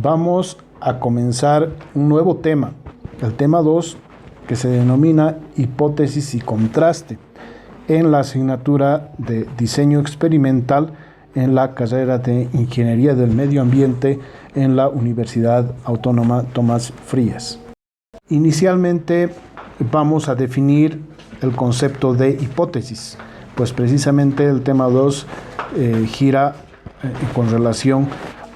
Vamos a comenzar un nuevo tema, el tema 2, que se denomina hipótesis y contraste, en la asignatura de diseño experimental en la carrera de Ingeniería del Medio Ambiente en la Universidad Autónoma Tomás Frías. Inicialmente vamos a definir el concepto de hipótesis, pues precisamente el tema 2 gira con relación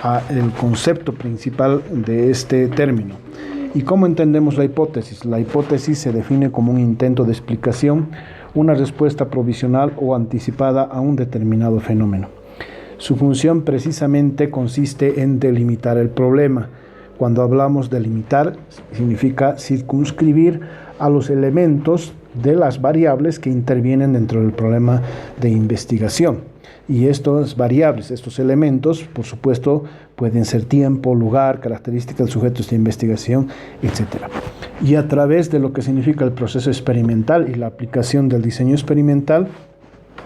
al concepto principal de este término. ¿Y cómo entendemos la hipótesis? La hipótesis se define como un intento de explicación, una respuesta provisional o anticipada a un determinado fenómeno. Su función precisamente consiste en delimitar el problema. Cuando hablamos de delimitar, significa circunscribir a los elementos de las variables que intervienen dentro del problema de investigación. Y estas variables, estos elementos, por supuesto, pueden ser tiempo, lugar, características del sujeto de investigación, etc. Y a través de lo que significa el proceso experimental y la aplicación del diseño experimental,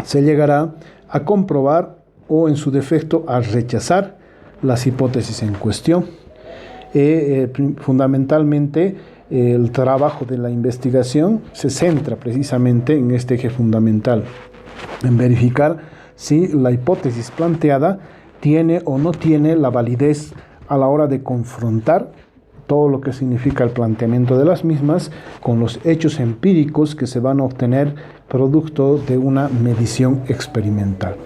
se llegará a comprobar o, en su defecto, a rechazar las hipótesis en cuestión. Fundamentalmente, el trabajo de la investigación se centra precisamente en este eje fundamental, en verificar si la hipótesis planteada tiene o no tiene la validez a la hora de confrontar todo lo que significa el planteamiento de las mismas con los hechos empíricos que se van a obtener producto de una medición experimental.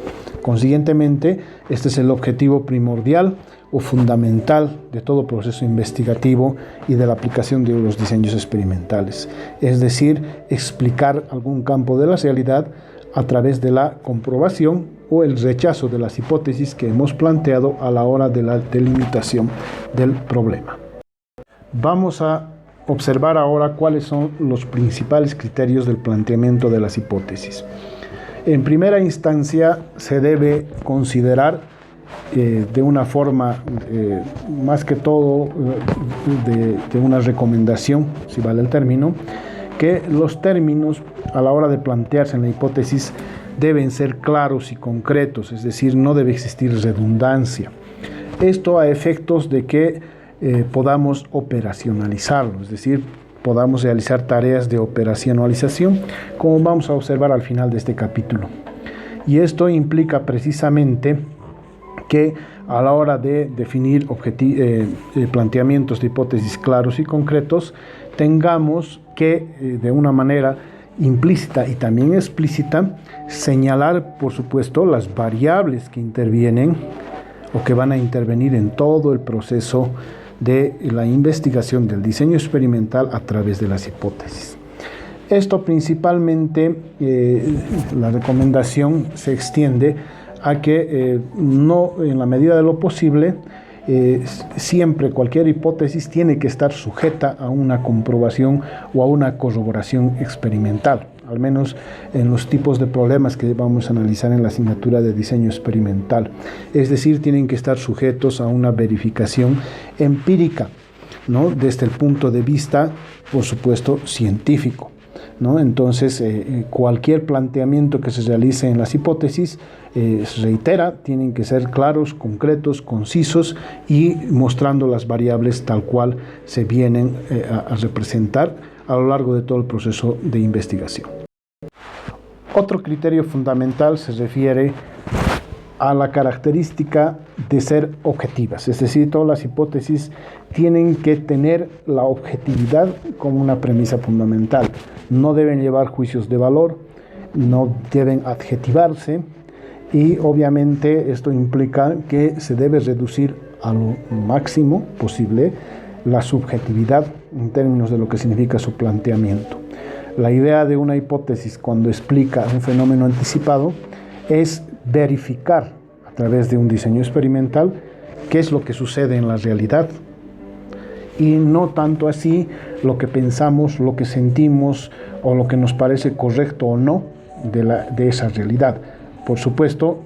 Consiguientemente, este es el objetivo primordial o fundamental de todo proceso investigativo y de la aplicación de los diseños experimentales, es decir, explicar algún campo de la realidad a través de la comprobación o el rechazo de las hipótesis que hemos planteado a la hora de la delimitación del problema. Vamos a observar ahora cuáles son los principales criterios del planteamiento de las hipótesis. En primera instancia, se debe considerar de una forma, más que todo, de una recomendación, si vale el término, que los términos a la hora de plantearse en la hipótesis deben ser claros y concretos, es decir, no debe existir redundancia. Esto a efectos de que podamos operacionalizarlo, es decir, podamos realizar tareas de operacionalización, como vamos a observar al final de este capítulo. Y esto implica precisamente que a la hora de definir planteamientos de hipótesis claros y concretos, tengamos que, de una manera implícita y también explícita, señalar, por supuesto, las variables que intervienen o que van a intervenir en todo el proceso de la investigación del diseño experimental a través de las hipótesis. Esto principalmente, la recomendación se extiende a que no, en la medida de lo posible, siempre cualquier hipótesis tiene que estar sujeta a una comprobación o a una corroboración experimental, al menos en los tipos de problemas que vamos a analizar en la asignatura de diseño experimental. Es decir, tienen que estar sujetos a una verificación empírica, ¿no?, desde el punto de vista, por supuesto, científico, ¿no? Entonces, cualquier planteamiento que se realice en las hipótesis, se reitera, tienen que ser claros, concretos, concisos y mostrando las variables tal cual se vienen a representar a lo largo de todo el proceso de investigación. Otro criterio fundamental se refiere a la característica de ser objetivas, es decir, todas las hipótesis tienen que tener la objetividad como una premisa fundamental. No deben llevar juicios de valor, no deben adjetivarse y obviamente esto implica que se debe reducir a lo máximo posible la subjetividad en términos de lo que significa su planteamiento. La idea de una hipótesis cuando explica un fenómeno anticipado es verificar a través de un diseño experimental qué es lo que sucede en la realidad y no tanto así lo que pensamos, lo que sentimos o lo que nos parece correcto o no de esa realidad. Por supuesto,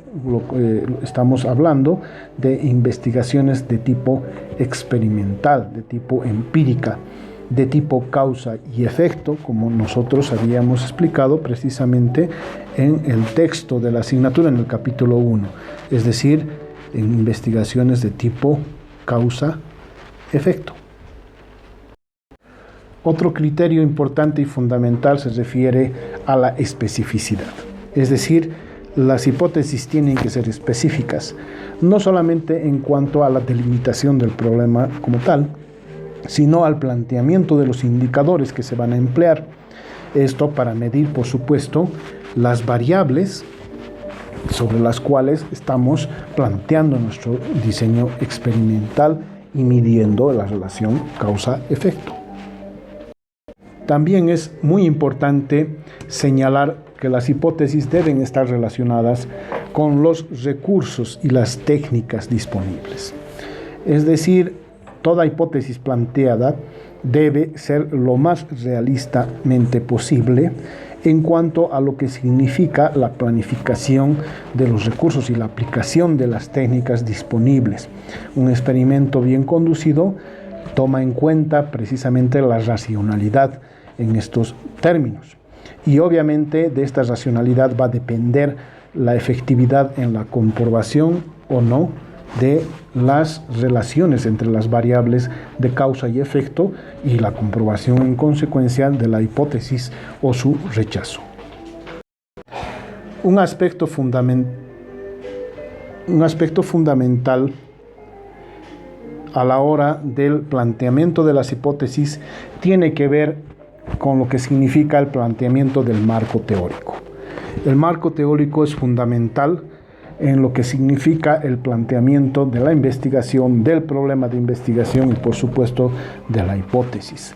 estamos hablando de investigaciones de tipo experimental, de tipo empírica, de tipo causa y efecto, como nosotros habíamos explicado precisamente en el texto de la asignatura en el capítulo 1, es decir, en investigaciones de tipo causa causa-efecto. Otro criterio importante y fundamental se refiere a la especificidad, es decir, las hipótesis tienen que ser específicas, no solamente en cuanto a la delimitación del problema como tal, sino al planteamiento de los indicadores que se van a emplear. Esto para medir, por supuesto, las variables sobre las cuales estamos planteando nuestro diseño experimental y midiendo la relación causa-efecto. También es muy importante señalar que las hipótesis deben estar relacionadas con los recursos y las técnicas disponibles. Es decir, toda hipótesis planteada debe ser lo más realistamente posible en cuanto a lo que significa la planificación de los recursos y la aplicación de las técnicas disponibles. Un experimento bien conducido toma en cuenta precisamente la racionalidad en estos términos. Y obviamente de esta racionalidad va a depender la efectividad en la comprobación o no de las relaciones entre las variables de causa y efecto y la comprobación en consecuencia de la hipótesis o su rechazo. Un aspecto fundamental a la hora del planteamiento de las hipótesis tiene que ver con lo que significa el planteamiento del marco teórico. El marco teórico es fundamental en lo que significa el planteamiento de la investigación, del problema de investigación y por supuesto de la hipótesis.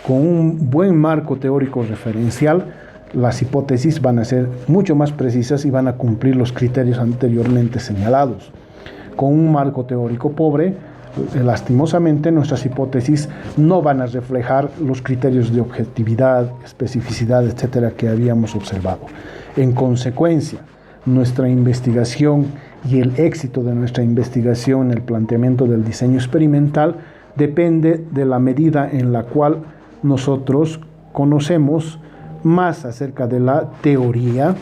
Con un buen marco teórico referencial, las hipótesis van a ser mucho más precisas y van a cumplir los criterios anteriormente señalados. Con un marco teórico pobre, lastimosamente nuestras hipótesis no van a reflejar los criterios de objetividad, especificidad, etcétera, que habíamos observado. En consecuencia, nuestra investigación y el éxito de nuestra investigación en el planteamiento del diseño experimental depende de la medida en la cual nosotros conocemos más acerca de la teoría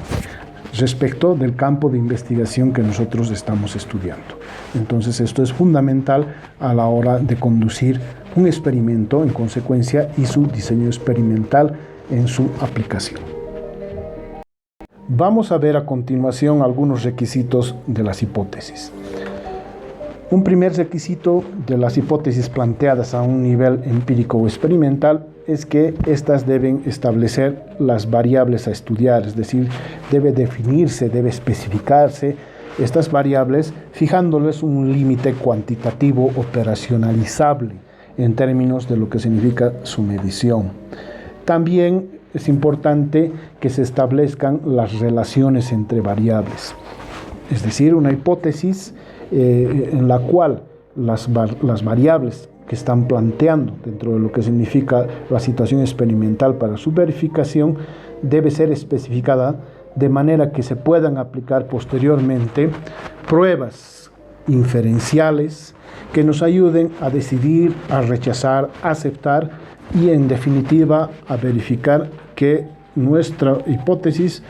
respecto del campo de investigación que nosotros estamos estudiando. Entonces esto es fundamental a la hora de conducir un experimento en consecuencia y su diseño experimental en su aplicación. Vamos a ver a continuación algunos requisitos de las hipótesis. Un primer requisito de las hipótesis planteadas a un nivel empírico o experimental es que éstas deben establecer las variables a estudiar, es decir, debe definirse, debe especificarse estas variables fijándoles un límite cuantitativo operacionalizable en términos de lo que significa su medición. También es importante que se establezcan las relaciones entre variables, es decir, una hipótesis en la cual las variables que están planteando dentro de lo que significa la situación experimental para su verificación debe ser especificada de manera que se puedan aplicar posteriormente pruebas inferenciales que nos ayuden a decidir, a rechazar, a aceptar y en definitiva a verificar que nuestra hipótesis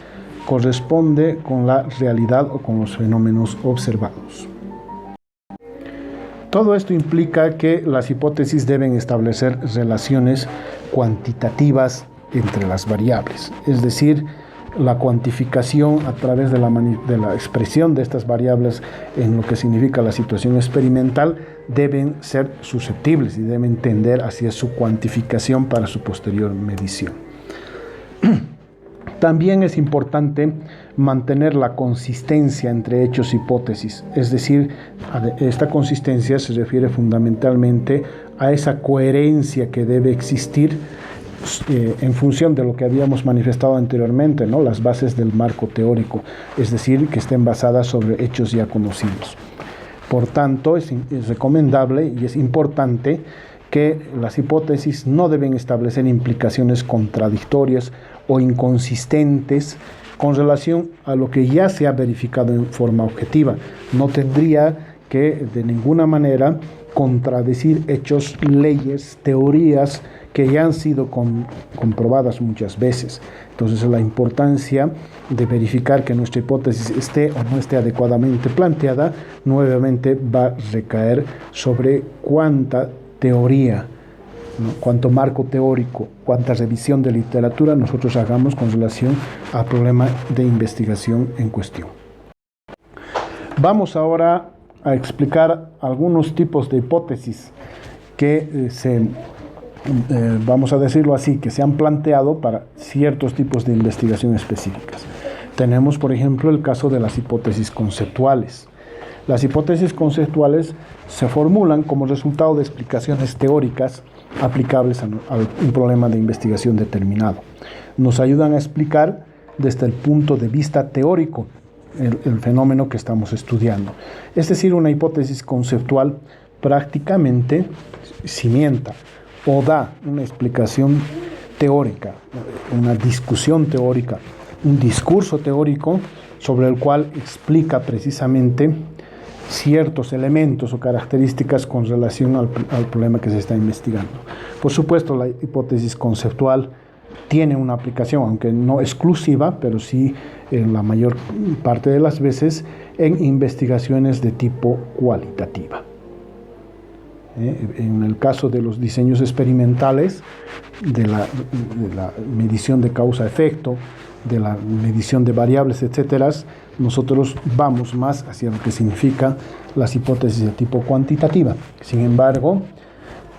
corresponde con la realidad o con los fenómenos observados. Todo esto implica que las hipótesis deben establecer relaciones cuantitativas entre las variables, es decir, la cuantificación a través de la expresión de estas variables en lo que significa la situación experimental deben ser susceptibles y deben tender hacia su cuantificación para su posterior medición. También es importante mantener la consistencia entre hechos y hipótesis, es decir, esta consistencia se refiere fundamentalmente a esa coherencia que debe existir en función de lo que habíamos manifestado anteriormente, ¿no? Las bases del marco teórico, es decir, que estén basadas sobre hechos ya conocidos. Por tanto, es recomendable y es importante que las hipótesis no deben establecer implicaciones contradictorias o inconsistentes con relación a lo que ya se ha verificado en forma objetiva. No tendría que de ninguna manera contradecir hechos, leyes, teorías que ya han sido comprobadas muchas veces. Entonces la importancia de verificar que nuestra hipótesis esté o no esté adecuadamente planteada nuevamente va a recaer sobre cuánta teoría, ¿no? Cuánto marco teórico, cuánta revisión de literatura nosotros hagamos con relación al problema de investigación en cuestión. Vamos ahora a explicar algunos tipos de hipótesis que vamos a decirlo así, que se han planteado para ciertos tipos de investigación específicas. Tenemos, por ejemplo, el caso de las hipótesis conceptuales. Las hipótesis conceptuales se formulan como resultado de explicaciones teóricas aplicables a un problema de investigación determinado. Nos ayudan a explicar desde el punto de vista teórico el fenómeno que estamos estudiando. Es decir, una hipótesis conceptual prácticamente cimienta o da una explicación teórica, una discusión teórica, un discurso teórico sobre el cual explica precisamente ciertos elementos o características con relación al problema que se está investigando. Por supuesto, la hipótesis conceptual tiene una aplicación, aunque no exclusiva, pero sí en la mayor parte de las veces en investigaciones de tipo cualitativa. En el caso de los diseños experimentales, de la medición de causa-efecto, de la medición de variables, etcétera, nosotros vamos más hacia lo que significa las hipótesis de tipo cuantitativa. Sin embargo,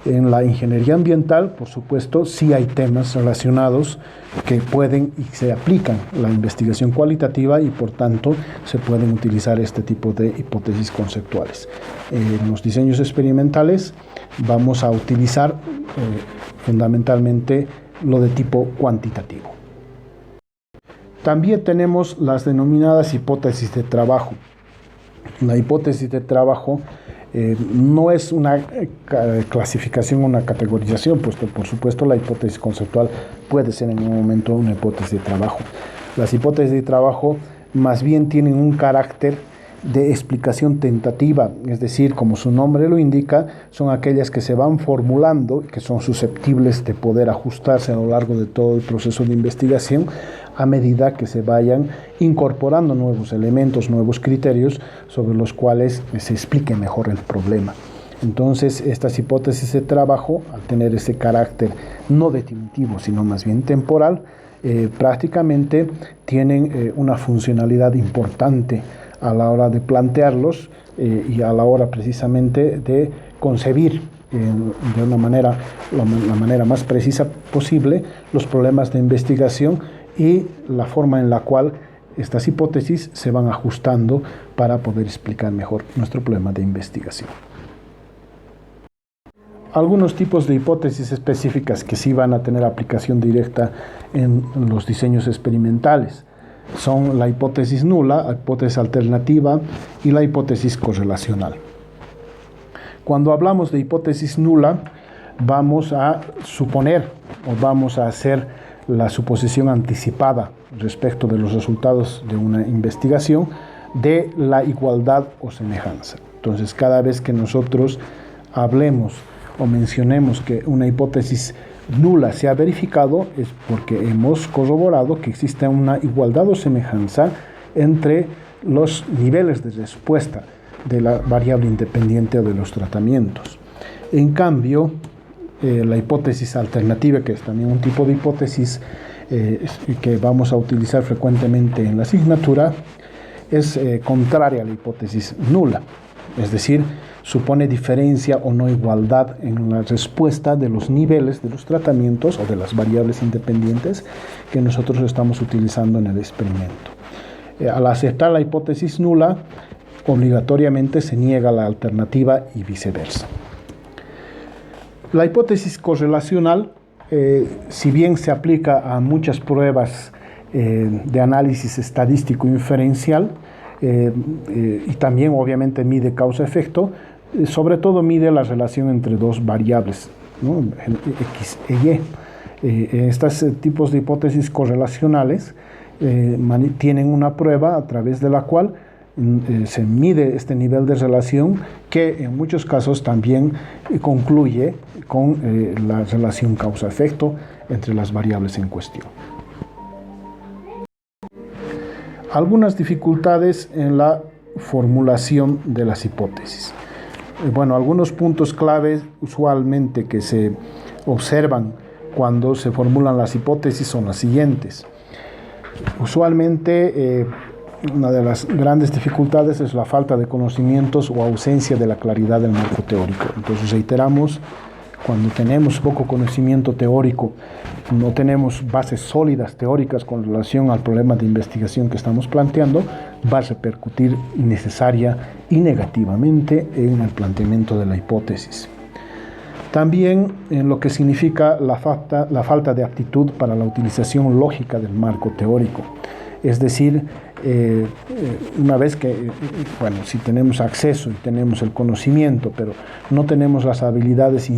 en la ingeniería ambiental, por supuesto, sí hay temas relacionados que pueden y se aplican a la investigación cualitativa y, por tanto, se pueden utilizar este tipo de hipótesis conceptuales. En los diseños experimentales vamos a utilizar fundamentalmente lo de tipo cuantitativo. También tenemos las denominadas hipótesis de trabajo. La hipótesis de trabajo no es una clasificación o una categorización, puesto por supuesto la hipótesis conceptual puede ser en un momento una hipótesis de trabajo. Las hipótesis de trabajo más bien tienen un carácter de explicación tentativa, es decir, como su nombre lo indica, son aquellas que se van formulando, que son susceptibles de poder ajustarse a lo largo de todo el proceso de investigación a medida que se vayan incorporando nuevos elementos, nuevos criterios sobre los cuales se explique mejor el problema. Entonces, estas hipótesis de trabajo, al tener ese carácter no definitivo, sino más bien temporal, prácticamente tienen una funcionalidad importante a la hora de plantearlos y a la hora precisamente de concebir de una manera, la manera más precisa posible los problemas de investigación y la forma en la cual estas hipótesis se van ajustando para poder explicar mejor nuestro problema de investigación. Algunos tipos de hipótesis específicas que sí van a tener aplicación directa en los diseños experimentales son la hipótesis nula, la hipótesis alternativa y la hipótesis correlacional. Cuando hablamos de hipótesis nula, vamos a suponer o vamos a hacer la suposición anticipada respecto de los resultados de una investigación de la igualdad o semejanza. Entonces, cada vez que nosotros hablemos o mencionemos que una hipótesis nula se ha verificado, es porque hemos corroborado que existe una igualdad o semejanza entre los niveles de respuesta de la variable independiente o de los tratamientos. En cambio, la hipótesis alternativa, que es también un tipo de hipótesis que vamos a utilizar frecuentemente en la asignatura, es contraria a la hipótesis nula, es decir, supone diferencia o no igualdad en la respuesta de los niveles de los tratamientos o de las variables independientes que nosotros estamos utilizando en el experimento. Al aceptar la hipótesis nula, obligatoriamente se niega la alternativa y viceversa. La hipótesis correlacional, si bien se aplica a muchas pruebas de análisis estadístico inferencial, y también obviamente mide causa-efecto, sobre todo mide la relación entre dos variables, ¿no? X e Y. Estos tipos de hipótesis correlacionales tienen una prueba a través de la cual se mide este nivel de relación que en muchos casos también concluye con la relación causa-efecto entre las variables en cuestión. Algunas dificultades en la formulación de las hipótesis. Bueno, algunos puntos claves usualmente que se observan cuando se formulan las hipótesis son las siguientes. Usualmente una de las grandes dificultades es la falta de conocimientos o ausencia de la claridad del marco teórico. Entonces reiteramos, cuando tenemos poco conocimiento teórico, no tenemos bases sólidas teóricas con relación al problema de investigación que estamos planteando, va a repercutir necesaria y negativamente en el planteamiento de la hipótesis. También en lo que significa la falta de aptitud para la utilización lógica del marco teórico. Es decir, una vez que, bueno, si tenemos acceso y tenemos el conocimiento, pero no tenemos las habilidades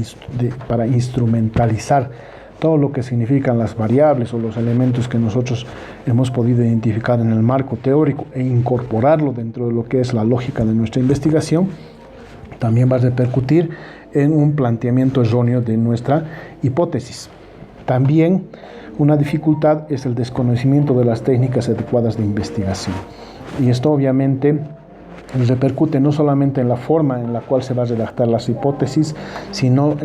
para instrumentalizar todo lo que significan las variables o los elementos que nosotros hemos podido identificar en el marco teórico e incorporarlo dentro de lo que es la lógica de nuestra investigación, también va a repercutir en un planteamiento erróneo de nuestra hipótesis. También una dificultad es el desconocimiento de las técnicas adecuadas de investigación. Y esto obviamente repercute no solamente en la forma en la cual se va a redactar las hipótesis, sino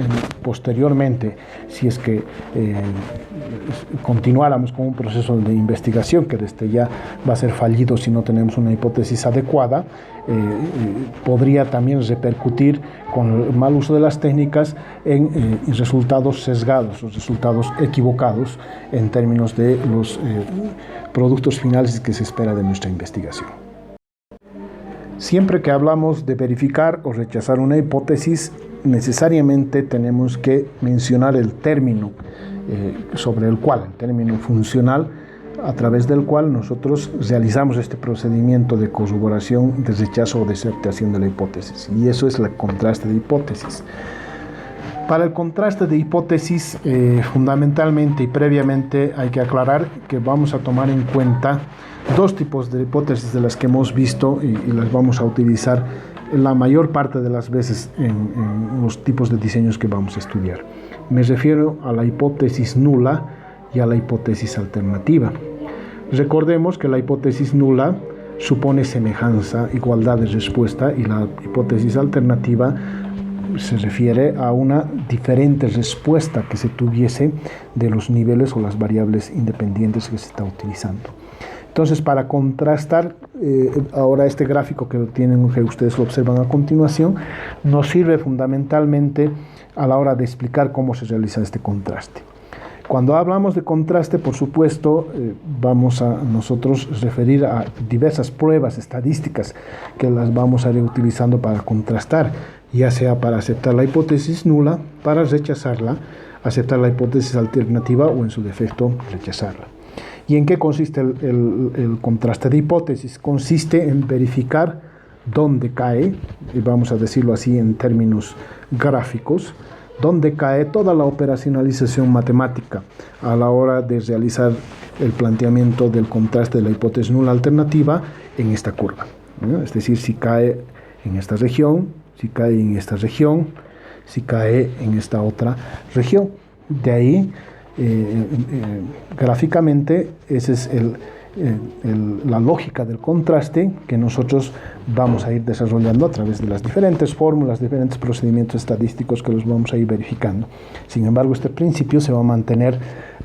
posteriormente, si es que continuáramos con un proceso de investigación que desde ya va a ser fallido si no tenemos una hipótesis adecuada, podría también repercutir con el mal uso de las técnicas en resultados sesgados, los resultados equivocados en términos de los productos finales que se espera de nuestra investigación. Siempre que hablamos de verificar o rechazar una hipótesis, necesariamente tenemos que mencionar el término sobre el cual, el término funcional, a través del cual nosotros realizamos este procedimiento de corroboración, de rechazo o de aceptación de la hipótesis. Y eso es el contraste de hipótesis. Para el contraste de hipótesis, fundamentalmente y previamente hay que aclarar que vamos a tomar en cuenta dos tipos de hipótesis de las que hemos visto y las vamos a utilizar la mayor parte de las veces en los tipos de diseños que vamos a estudiar. Me refiero a la hipótesis nula y a la hipótesis alternativa. Recordemos que la hipótesis nula supone semejanza, igualdad de respuesta, y la hipótesis alternativa se refiere a una diferente respuesta que se tuviese de los niveles o las variables independientes que se está utilizando. Entonces, para contrastar, ahora este gráfico que ustedes lo observan a continuación, nos sirve fundamentalmente a la hora de explicar cómo se realiza este contraste. Cuando hablamos de contraste, por supuesto, vamos a nosotros referir a diversas pruebas estadísticas que las vamos a ir utilizando para contrastar, ya sea para aceptar la hipótesis nula, para rechazarla, aceptar la hipótesis alternativa o en su defecto rechazarla. ¿Y en qué consiste el contraste de hipótesis? Consiste en verificar dónde cae, y vamos a decirlo así en términos gráficos, dónde cae toda la operacionalización matemática a la hora de realizar el planteamiento del contraste de la hipótesis nula alternativa en esta curva, ¿no? Es decir, si cae en esta región, si cae en esta región, si cae en esta otra región. De ahí, gráficamente, esa es la lógica del contraste que nosotros vamos a ir desarrollando a través de las diferentes fórmulas, diferentes procedimientos estadísticos que los vamos a ir verificando. Sin embargo, este principio se va a mantener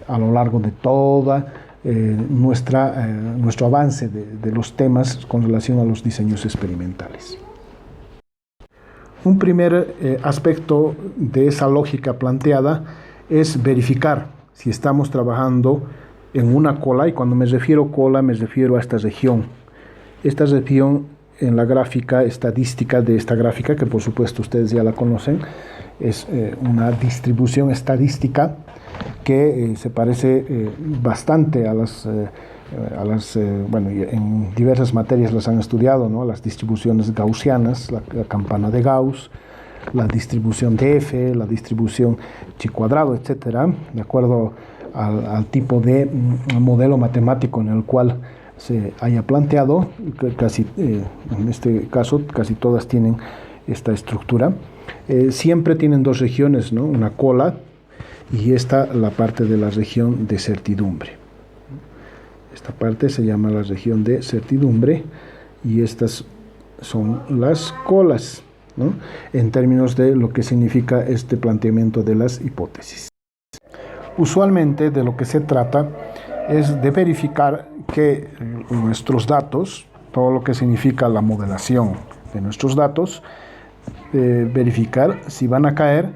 a lo largo de toda nuestro avance de los temas con relación a los diseños experimentales. Un primer aspecto de esa lógica planteada es verificar si estamos trabajando en una cola, y cuando me refiero a cola me refiero a esta región. Esta región en la gráfica estadística de esta gráfica, que por supuesto ustedes ya la conocen, es una distribución estadística que se parece bastante a las bueno, en diversas materias las han estudiado, ¿no? Las distribuciones gaussianas, la campana de Gauss, la distribución de F, la distribución chi cuadrado, etcétera, de acuerdo al tipo de modelo matemático en el cual se haya planteado. Casi, en este caso, casi todas tienen esta estructura. Siempre tienen dos regiones, ¿no? Una cola y esta la parte de la región de certidumbre. Esta parte se llama la región de certidumbre y estas son las colas, ¿no?, en términos de lo que significa este planteamiento de las hipótesis. Usualmente de lo que se trata es de verificar que nuestros datos, todo lo que significa la modelación de nuestros datos, verificar si van a caer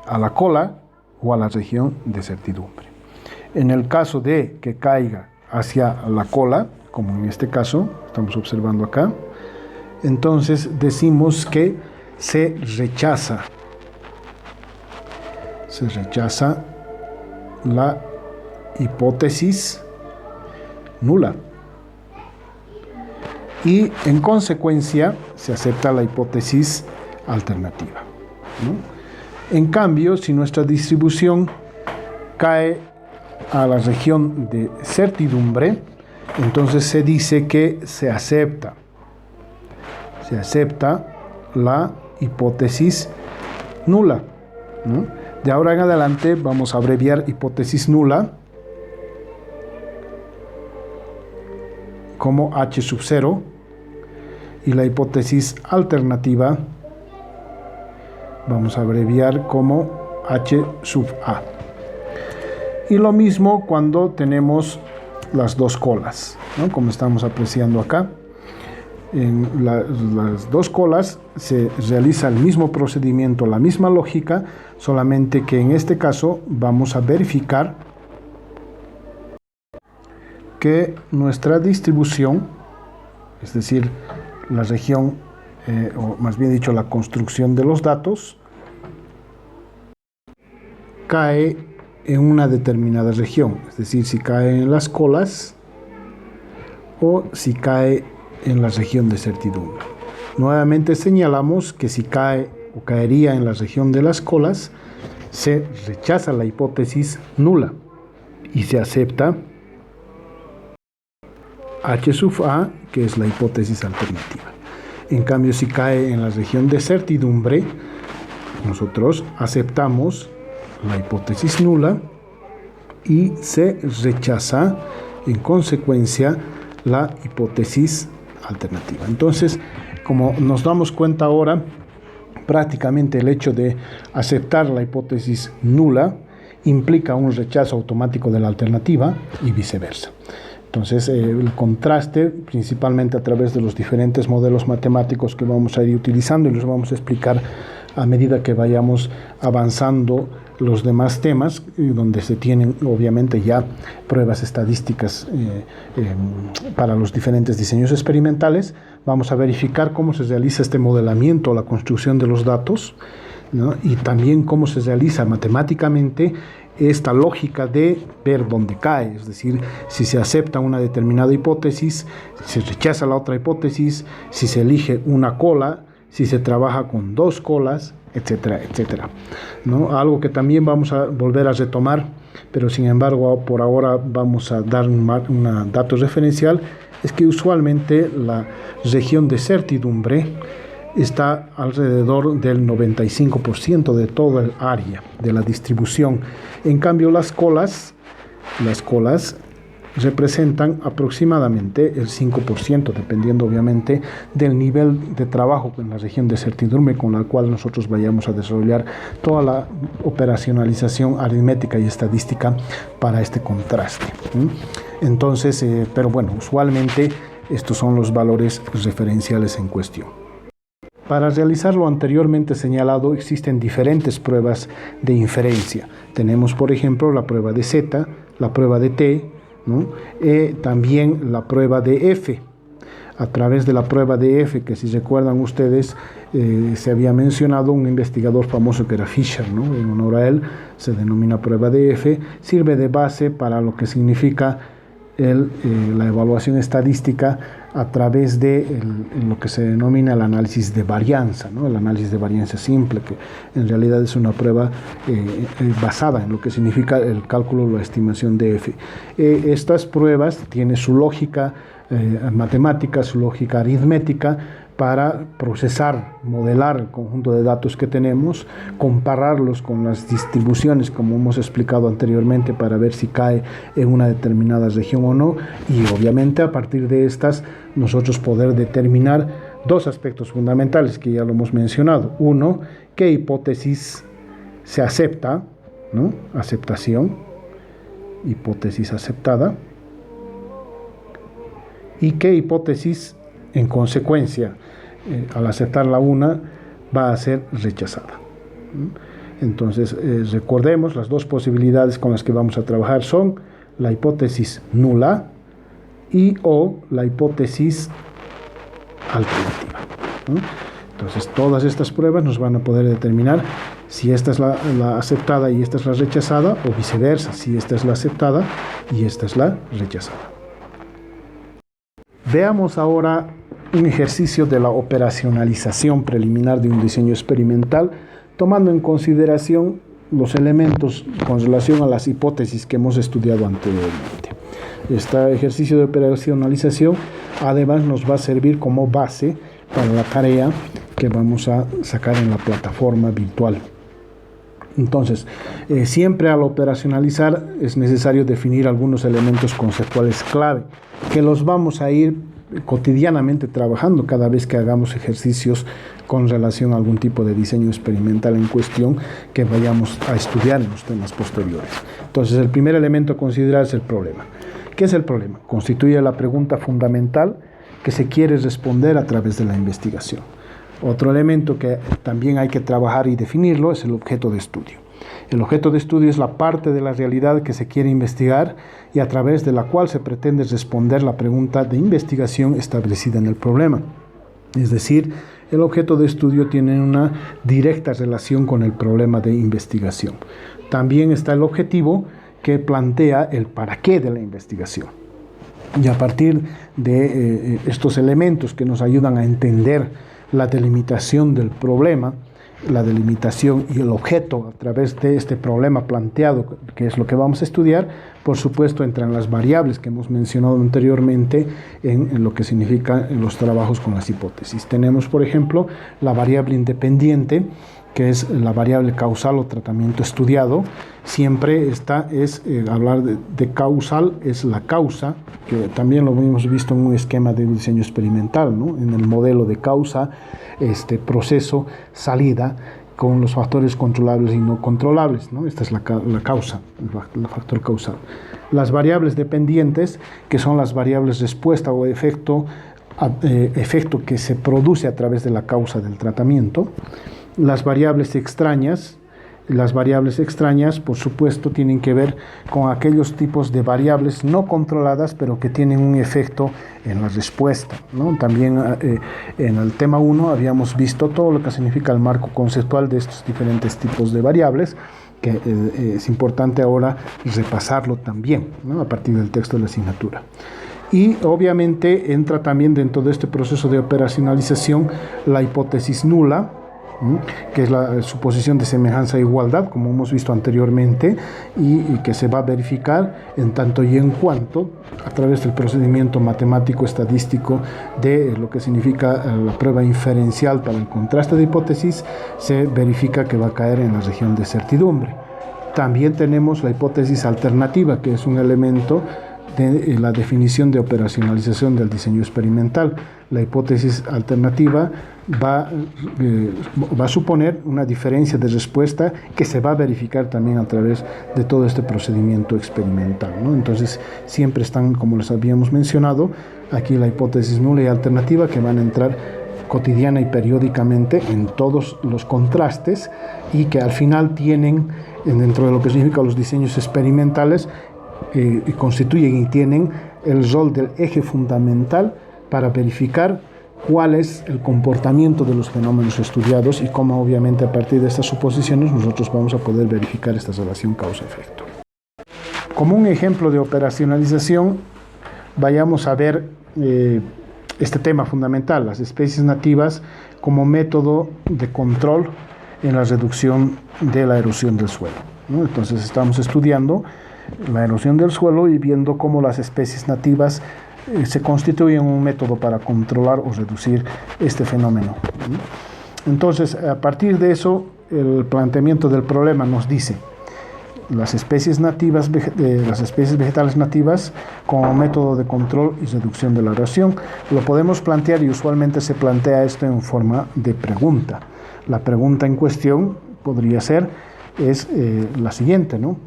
a la cola o a la región de certidumbre. En el caso de que caiga hacia la cola, como en este caso estamos observando acá, entonces decimos que se rechaza la hipótesis nula y en consecuencia se acepta la hipótesis alternativa, ¿no? En cambio, si nuestra distribución cae a la región de certidumbre, entonces se dice que se acepta la hipótesis nula, ¿no? De ahora en adelante vamos a abreviar hipótesis nula como H sub 0 y la hipótesis alternativa vamos a abreviar como H sub A. Y lo mismo cuando tenemos las dos colas, ¿no?, como estamos apreciando acá. En las dos colas se realiza el mismo procedimiento, la misma lógica, solamente que en este caso vamos a verificar que nuestra distribución, es decir, la región, o más bien dicho, la construcción de los datos, cae en una determinada región, es decir, si cae en las colas o si cae en la región de certidumbre. Nuevamente señalamos que si cae o caería en la región de las colas, se rechaza la hipótesis nula y se acepta H sub A, que es la hipótesis alternativa. En cambio, si cae en la región de certidumbre, nosotros aceptamos la hipótesis nula y se rechaza en consecuencia la hipótesis alternativa. Entonces, como nos damos cuenta ahora, prácticamente el hecho de aceptar la hipótesis nula implica un rechazo automático de la alternativa y viceversa. Entonces, el contraste, principalmente a través de los diferentes modelos matemáticos que vamos a ir utilizando y los vamos a explicar a medida que vayamos avanzando los demás temas, donde se tienen obviamente ya pruebas estadísticas para los diferentes diseños experimentales. Vamos a verificar cómo se realiza este modelamiento, la construcción de los datos, ¿no?, y también cómo se realiza matemáticamente esta lógica de ver dónde cae, es decir, si se acepta una determinada hipótesis, si se rechaza la otra hipótesis, si se elige una cola, si se trabaja con dos colas, etcétera, etcétera, ¿no? Algo que también vamos a volver a retomar, pero sin embargo por ahora vamos a dar un dato referencial, es que usualmente la región de certidumbre está alrededor del 95% de todo el área de la distribución. En cambio, las colas representan aproximadamente el 5%, dependiendo obviamente del nivel de trabajo en la región de certidumbre con la cual nosotros vayamos a desarrollar toda la operacionalización aritmética y estadística para este contraste. Entonces, pero bueno, usualmente estos son los valores referenciales en cuestión. Para realizar lo anteriormente señalado existen diferentes pruebas de inferencia. Tenemos, por ejemplo, la prueba de Z, la prueba de T, ¿no?, también la prueba de F. A través de la prueba de F, que si recuerdan ustedes, se había mencionado un investigador famoso que era Fisher, ¿no?, en honor a él se denomina prueba de F, sirve de base para lo que significa la evaluación estadística a través de lo que se denomina el análisis de varianza, ¿no?, el análisis de varianza simple, que en realidad es una prueba basada en lo que significa el cálculo o la estimación de F. Estas pruebas tienen su lógica matemática, su lógica aritmética, para procesar, modelar el conjunto de datos que tenemos, compararlos con las distribuciones, como hemos explicado anteriormente, para ver si cae en una determinada región o no, y obviamente a partir de estas nosotros poder determinar dos aspectos fundamentales que ya lo hemos mencionado. Uno, qué hipótesis se acepta, ¿no? Aceptación, hipótesis aceptada, y qué hipótesis en consecuencia, al aceptar la una, va a ser rechazada. Entonces, recordemos, las dos posibilidades con las que vamos a trabajar son la hipótesis nula y o la hipótesis alternativa, ¿no? Entonces, todas estas pruebas nos van a poder determinar si esta es la aceptada y esta es la rechazada, o viceversa, si esta es la aceptada y esta es la rechazada. Veamos ahora un ejercicio de la operacionalización preliminar de un diseño experimental, tomando en consideración los elementos con relación a las hipótesis que hemos estudiado anteriormente. Este ejercicio de operacionalización además nos va a servir como base para la tarea que vamos a sacar en la plataforma virtual. Entonces, siempre al operacionalizar es necesario definir algunos elementos conceptuales clave, que los vamos a ir cotidianamente trabajando cada vez que hagamos ejercicios con relación a algún tipo de diseño experimental en cuestión que vayamos a estudiar en los temas posteriores. Entonces, el primer elemento a considerar es el problema. ¿Qué es el problema? Constituye la pregunta fundamental que se quiere responder a través de la investigación. Otro elemento que también hay que trabajar y definirlo es el objeto de estudio. El objeto de estudio es la parte de la realidad que se quiere investigar y a través de la cual se pretende responder la pregunta de investigación establecida en el problema. Es decir, el objeto de estudio tiene una directa relación con el problema de investigación. También está el objetivo, que plantea el para qué de la investigación. Y a partir de estos elementos que nos ayudan a entender la delimitación del problema, la delimitación y el objeto a través de este problema planteado, que es lo que vamos a estudiar, por supuesto entran las variables que hemos mencionado anteriormente en lo que significa en los trabajos con las hipótesis. Tenemos, por ejemplo, la variable independiente, que es la variable causal o tratamiento estudiado. Siempre hablar de causal es la causa, que también lo hemos visto en un esquema de diseño experimental, ¿no? En el modelo de causa, proceso, salida, con los factores controlables y no controlables, ¿no? Esta es la causa, el factor causal. Las variables dependientes, que son las variables respuesta o efecto que se produce a través de la causa del tratamiento. Las variables extrañas, por supuesto, tienen que ver con aquellos tipos de variables no controladas, pero que tienen un efecto en la respuesta, ¿no? También en el tema 1 habíamos visto todo lo que significa el marco conceptual de estos diferentes tipos de variables, que es importante ahora repasarlo también, ¿no? A partir del texto de la asignatura. Y obviamente entra también dentro de este proceso de operacionalización la hipótesis nula, que es la suposición de semejanza e igualdad, como hemos visto anteriormente, y que se va a verificar en tanto y en cuanto, a través del procedimiento matemático estadístico de lo que significa la prueba inferencial para el contraste de hipótesis, se verifica que va a caer en la región de certidumbre. También tenemos la hipótesis alternativa, que es un elemento de la definición de operacionalización del diseño experimental. La hipótesis alternativa va a suponer una diferencia de respuesta que se va a verificar también a través de todo este procedimiento experimental, ¿no? Entonces, siempre están, como les habíamos mencionado, aquí la hipótesis nula y alternativa, que van a entrar cotidiana y periódicamente en todos los contrastes, y que al final tienen, dentro de lo que significa los diseños experimentales, y constituyen y tienen el rol del eje fundamental para verificar cuál es el comportamiento de los fenómenos estudiados y cómo, obviamente, a partir de estas suposiciones nosotros vamos a poder verificar esta relación causa-efecto. Como un ejemplo de operacionalización, vayamos a ver este tema fundamental, las especies nativas como método de control en la reducción de la erosión del suelo, ¿no? Entonces, estamos estudiando la erosión del suelo y viendo cómo las especies nativas se constituyen un método para controlar o reducir este fenómeno. Entonces, a partir de eso, el planteamiento del problema nos dice las especies nativas, las especies vegetales nativas como método de control y reducción de la erosión. Lo podemos plantear y usualmente se plantea esto en forma de pregunta. La pregunta en cuestión podría ser, la siguiente, ¿no?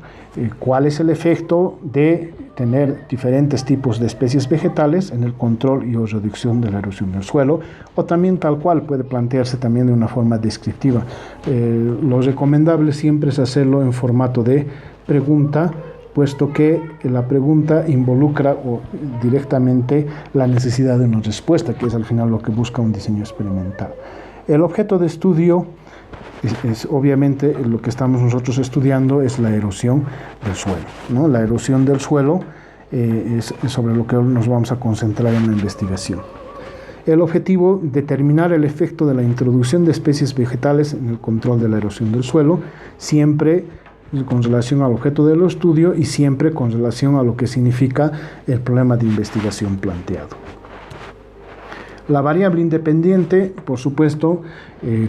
¿Cuál es el efecto de tener diferentes tipos de especies vegetales en el control y o reducción de la erosión del suelo? O también tal cual puede plantearse también de una forma descriptiva. Lo recomendable siempre es hacerlo en formato de pregunta, puesto que la pregunta involucra directamente la necesidad de una respuesta, que es al final lo que busca un diseño experimental. El objeto de estudio obviamente lo que estamos nosotros estudiando es la erosión del suelo, ¿no? La erosión del suelo es sobre lo que nos vamos a concentrar en la investigación. El objetivo, determinar el efecto de la introducción de especies vegetales en el control de la erosión del suelo, siempre con relación al objeto del estudio y siempre con relación a lo que significa el problema de investigación planteado. La variable independiente, por supuesto,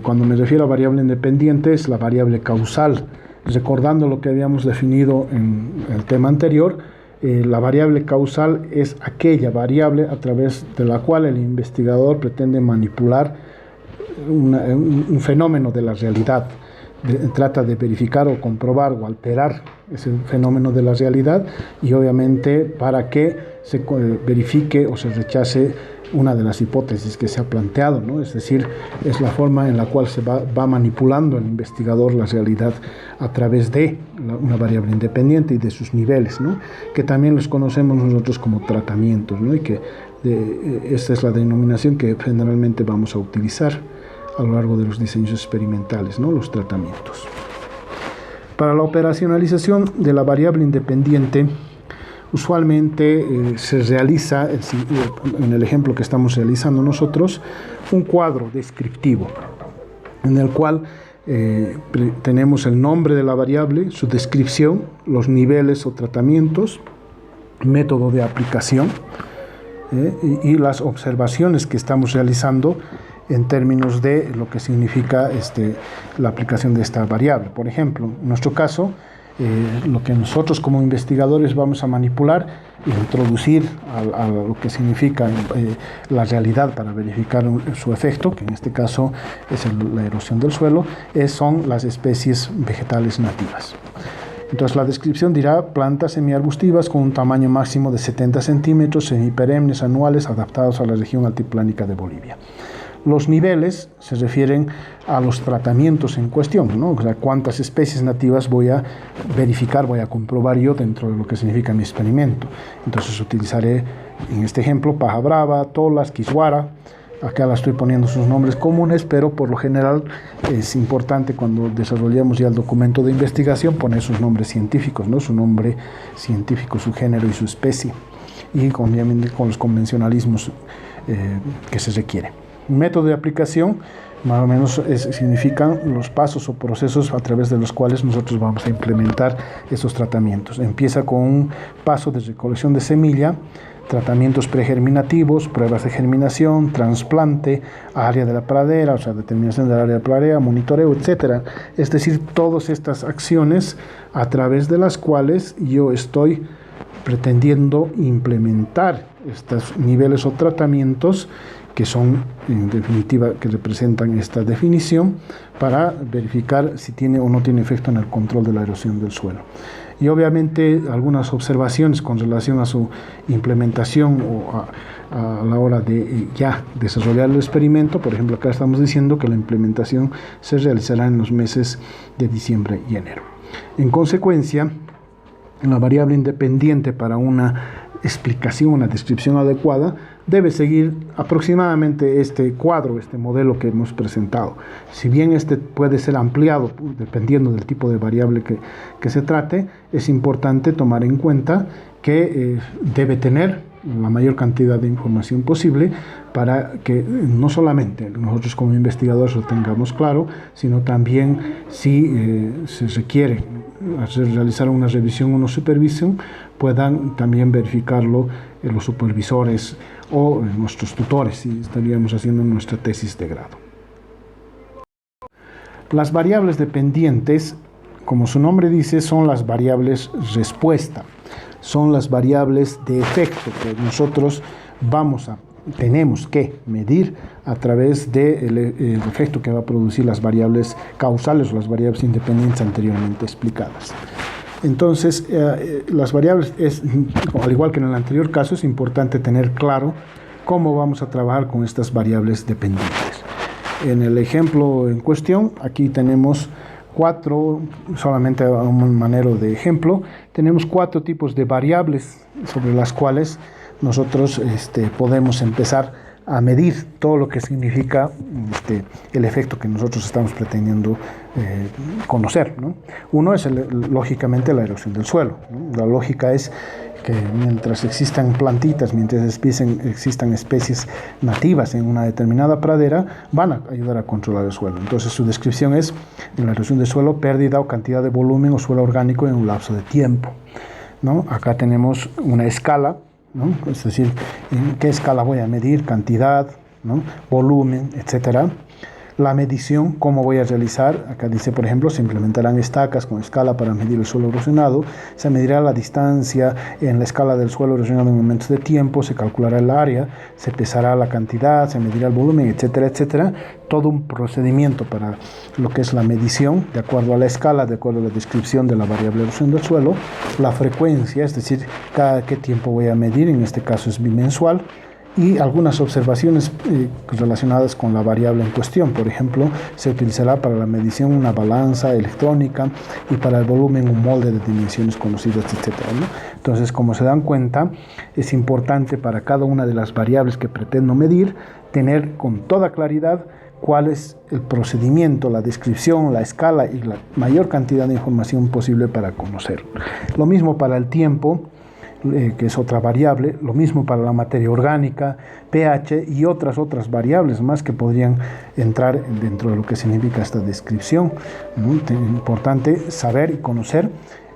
cuando me refiero a variable independiente, es la variable causal. Recordando lo que habíamos definido en el tema anterior, la variable causal es aquella variable a través de la cual el investigador pretende manipular un fenómeno de la realidad. Trata de verificar o comprobar o alterar ese fenómeno de la realidad y obviamente para que se verifique o se rechace una de las hipótesis que se ha planteado, ¿no? Es decir, es la forma en la cual se va manipulando el investigador la realidad a través de una variable independiente y de sus niveles, ¿no? Que también los conocemos nosotros como tratamientos, ¿no? Y que esta es la denominación que generalmente vamos a utilizar a lo largo de los diseños experimentales, ¿no? Los tratamientos. Para la operacionalización de la variable independiente, usualmente se realiza, en el ejemplo que estamos realizando nosotros, un cuadro descriptivo en el cual tenemos el nombre de la variable, su descripción, los niveles o tratamientos, método de aplicación y las observaciones que estamos realizando en términos de lo que significa la aplicación de esta variable. Por ejemplo, en nuestro caso, lo que nosotros como investigadores vamos a manipular e introducir a lo que significa la realidad para verificar su efecto, que en este caso es la erosión del suelo, son las especies vegetales nativas. Entonces la descripción dirá plantas semiarbustivas con un tamaño máximo de 70 centímetros, semiperennes, anuales, adaptados a la región altiplánica de Bolivia. Los niveles se refieren a los tratamientos en cuestión, ¿no? O sea, cuántas especies nativas voy a verificar, voy a comprobar yo dentro de lo que significa mi experimento. Entonces utilizaré, en este ejemplo, paja brava, tolas, quisuara. Acá la estoy poniendo sus nombres comunes, pero por lo general es importante cuando desarrollamos ya el documento de investigación poner sus nombres científicos, ¿no? Su nombre científico, su género y su especie, y obviamente con los convencionalismos que se requieren. Método de aplicación, más o menos significan los pasos o procesos a través de los cuales nosotros vamos a implementar esos tratamientos. Empieza con un paso de recolección de semilla, tratamientos pregerminativos, pruebas de germinación, trasplante, área de la pradera, o sea, determinación del área de la pradera, monitoreo, etc. Es decir, todas estas acciones a través de las cuales yo estoy pretendiendo implementar estos niveles o tratamientos que son, en definitiva, que representan esta definición para verificar si tiene o no tiene efecto en el control de la erosión del suelo. Y obviamente algunas observaciones con relación a su implementación o a la hora de ya desarrollar el experimento. Por ejemplo, acá estamos diciendo que la implementación se realizará en los meses de diciembre y enero. En consecuencia, la variable independiente para una explicación, una descripción adecuada, debe seguir aproximadamente este cuadro, este modelo que hemos presentado. Si bien puede ser ampliado dependiendo del tipo de variable que se trate, es importante tomar en cuenta que debe tener la mayor cantidad de información posible para que no solamente nosotros como investigadores lo tengamos claro, sino también si se requiere realizar una revisión o una supervisión, puedan también verificarlo los supervisores o nuestros tutores, si estaríamos haciendo nuestra tesis de grado. Las variables dependientes Como su nombre dice, son las variables respuesta, son las variables de efecto que nosotros tenemos que medir a través del efecto que va a producir las variables causales o las variables independientes anteriormente explicadas. Entonces, las variables, al igual que en el anterior caso, es importante tener claro cómo vamos a trabajar con estas variables dependientes. En el ejemplo en cuestión, aquí tenemos solamente a un manera de ejemplo, tenemos 4 tipos de variables sobre las cuales nosotros podemos empezar a medir todo lo que significa el efecto que nosotros estamos pretendiendo conocer, ¿no? Uno es, lógicamente, la erosión del suelo, ¿no? La lógica es que mientras existan plantitas, mientras existan especies nativas en una determinada pradera, van a ayudar a controlar el suelo. Entonces su descripción es, en la erosión del suelo, pérdida o cantidad de volumen o suelo orgánico en un lapso de tiempo, ¿no? Acá tenemos una escala, ¿no? Es decir, en qué escala voy a medir, cantidad, ¿no? Volumen, etcétera. La medición, cómo voy a realizar, acá dice, por ejemplo, se implementarán estacas con escala para medir el suelo erosionado, se medirá la distancia en la escala del suelo erosionado en momentos de tiempo, se calculará el área, se pesará la cantidad, se medirá el volumen, etcétera, etcétera. Todo un procedimiento para lo que es la medición, de acuerdo a la escala, de acuerdo a la descripción de la variable erosión del suelo, la frecuencia, es decir, cada qué tiempo voy a medir, en este caso es bimensual, y algunas observaciones relacionadas con la variable en cuestión. Por ejemplo, se utilizará para la medición una balanza electrónica y para el volumen un molde de dimensiones conocidas, etc., ¿no? Entonces, como se dan cuenta, es importante para cada una de las variables que pretendo medir tener con toda claridad cuál es el procedimiento, la descripción, la escala y la mayor cantidad de información posible para conocer. Lo mismo para el tiempo, que es otra variable, lo mismo para la materia orgánica, pH y otras variables más que podrían entrar dentro de lo que significa esta descripción. Muy importante saber y conocer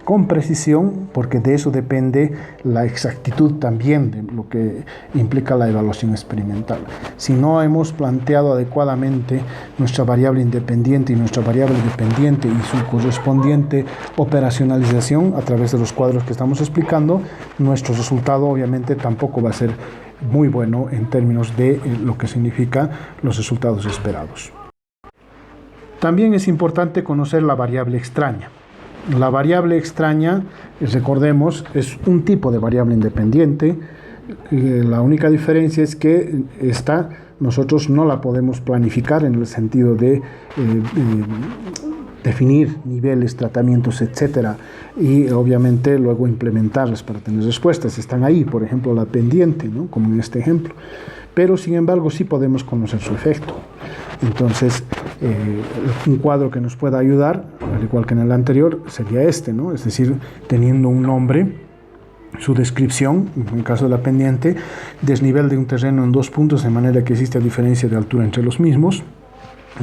con precisión, porque de eso depende la exactitud también de lo que implica la evaluación experimental. Si no hemos planteado adecuadamente nuestra variable independiente y nuestra variable dependiente y su correspondiente operacionalización a través de los cuadros que estamos explicando, nuestro resultado obviamente tampoco va a ser muy bueno en términos de lo que significa los resultados esperados. También es importante conocer la variable extraña. La variable extraña, recordemos, es un tipo de variable independiente. La única diferencia es que esta nosotros no la podemos planificar en el sentido de definir niveles, tratamientos, etcétera, y obviamente luego implementarlas para tener respuestas. Están ahí, por ejemplo, la pendiente, ¿no? Como en este ejemplo. Pero sin embargo sí podemos conocer su efecto. Entonces, un cuadro que nos pueda ayudar, al igual que en el anterior, sería este, ¿no? Es decir, teniendo un nombre, su descripción, en el caso de la pendiente, desnivel de un terreno en 2 puntos, de manera que existe diferencia de altura entre los mismos,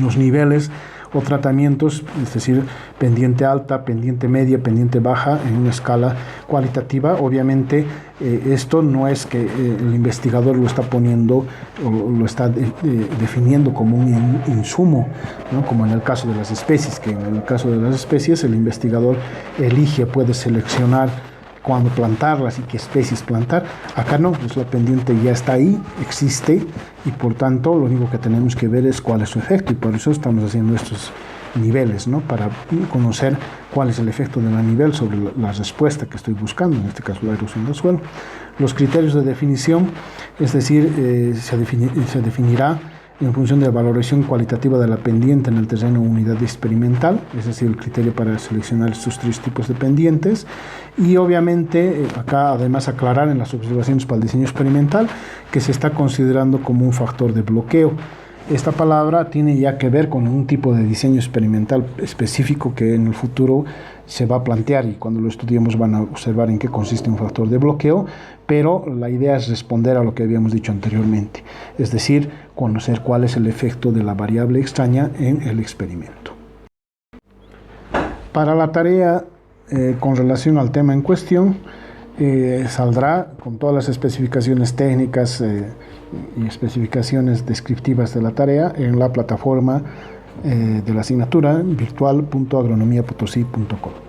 los niveles o tratamientos, es decir, pendiente alta, pendiente media, pendiente baja, en una escala cualitativa. Obviamente esto no es que el investigador lo está poniendo o lo está definiendo como un insumo, ¿no? Como en el caso de las especies, que en el caso de las especies el investigador puede seleccionar cuándo plantarlas y qué especies plantar. Acá no, pues la pendiente ya está ahí, existe, y por tanto lo único que tenemos que ver es cuál es su efecto, y por eso estamos haciendo estos niveles, ¿no? Para conocer cuál es el efecto de la nivel sobre la respuesta que estoy buscando, en este caso la erosión del suelo. Los criterios de definición, es decir, se definirá en función de la valoración cualitativa de la pendiente en el terreno unidad experimental, es decir, el criterio para seleccionar estos 3 tipos de pendientes. Y obviamente acá además aclarar en las observaciones para el diseño experimental que se está considerando como un factor de bloqueo. Esta palabra tiene ya que ver con un tipo de diseño experimental específico que en el futuro se va a plantear, y cuando lo estudiemos van a observar en qué consiste un factor de bloqueo, pero la idea es responder a lo que habíamos dicho anteriormente, es decir, conocer cuál es el efecto de la variable extraña en el experimento. Para la tarea con relación al tema en cuestión, saldrá con todas las especificaciones técnicas y especificaciones descriptivas de la tarea en la plataforma de la asignatura virtual.agronomiapotosí.com.